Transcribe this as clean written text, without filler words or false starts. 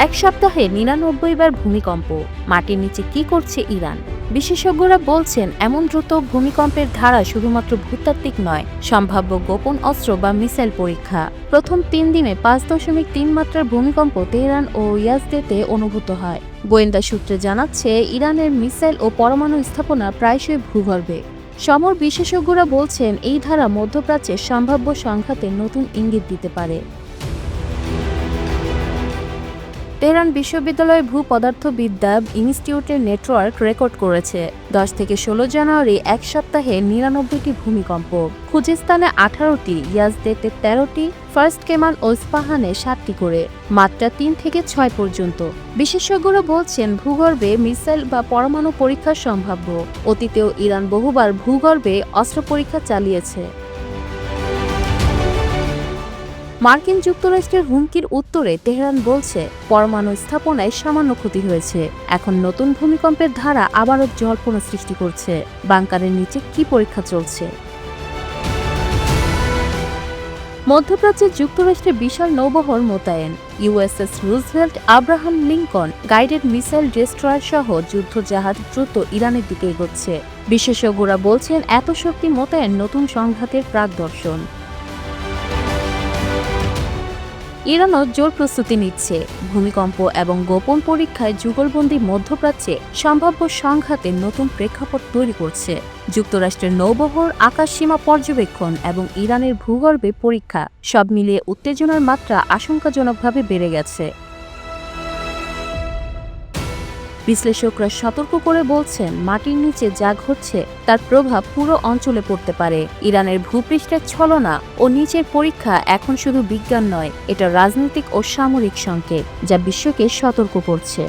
এক সপ্তাহে ৯৯ বার ভূমিকম্প। মাটির নিচে কি করছে ইরান? বিশেষজ্ঞরা বলছেন এমন দ্রুত ভূমিকম্পের ধারা শুধুমাত্র ভূতাত্ত্বিক নয়, সম্ভাব্য গোপন অস্ত্র বা মিসাইল পরীক্ষা। প্রথম ৩ দিনে ৫.৩ মাত্রার ভূমিকম্প তেহরান ও ইয়াজদেতে অনুভূত হয়। গোয়েন্দা সূত্রে জানাচ্ছে ইরানের মিসাইল ও পরমাণু স্থাপনা প্রায়শই ভূগর্ভে। সমর বিশেষজ্ঞরা বলছেন এই ধারা মধ্যপ্রাচ্যের সম্ভাব্য সংঘাতে নতুন ইঙ্গিত দিতে পারে। তেহরান বিশ্ববিদ্যালয়ের ভূপদার্থবিদ্যা ইনস্টিটিউটের নেটওয়ার্ক রেকর্ড করেছে ১০ থেকে ১৬ জানুয়ারি এক সপ্তাহে ৯৯টি ভূমিকম্প। খুজিস্তানে ১৮টি, ইয়াজদেতে ১৩টি, ফার্স্ট কেমান ও ইস্পাহানে ৭টি করে, মাত্রা ৩ থেকে ৬ পর্যন্ত। বিশেষজ্ঞরা বলছেন ভূগর্ভে মিসাইল বা পরমাণু পরীক্ষা সম্ভাব্য। অতীতেও ইরান বহুবার ভূগর্ভে অস্ত্র পরীক্ষা চালিয়েছে। মার্কিন যুক্তরাষ্ট্রের হুমকির উত্তরে তেহরান বলছে পরমাণু স্থাপনায় সামান্য ক্ষতি হয়েছে। এখন নতুন ভূমিকম্পের ধারা আবারও জল্পনা সৃষ্টি করছে। বাংকারের নিচে কি পরীক্ষা চলছে? মধ্যপ্রাচ্যে যুক্তরাষ্ট্রের বিশাল নৌবহর মোতায়েন। USS Roosevelt, Abraham Lincoln guided missile destroyer সহ যুদ্ধ জাহাজ দ্রুত ইরানের দিকে এগোচ্ছে। বিশেষজ্ঞরা বলছেন এত শক্তি মোতায়েন নতুন সংঘাতের প্রাকদর্শন। ইরানও জোর প্রস্তুতি নিচ্ছে। ভূমিকম্প এবং গোপন পরীক্ষায় যুগলবন্দি মধ্যপ্রাচ্যে সম্ভাব্য সংঘাতের নতুন প্রেক্ষাপট তৈরি করছে। যুক্তরাষ্ট্রের নৌবহর, আকাশসীমা পর্যবেক্ষণ এবং ইরানের ভূগর্ভে পরীক্ষা সব মিলিয়ে উত্তেজনার মাত্রা আশঙ্কাজনকভাবে বেড়ে গেছে। বিশ্লেষকরা সতর্ক করে বলছেন মাটির নিচে যা ঘটছে তার প্রভাব পুরো অঞ্চলে পড়তে পারে। ইরানের ভূপৃষ্ঠের ছলনা ও নিচের পরীক্ষা এখন শুধু বিজ্ঞান নয়, এটা রাজনৈতিক ও সামরিক সংকেত যা বিশ্বকে সতর্ক করছে।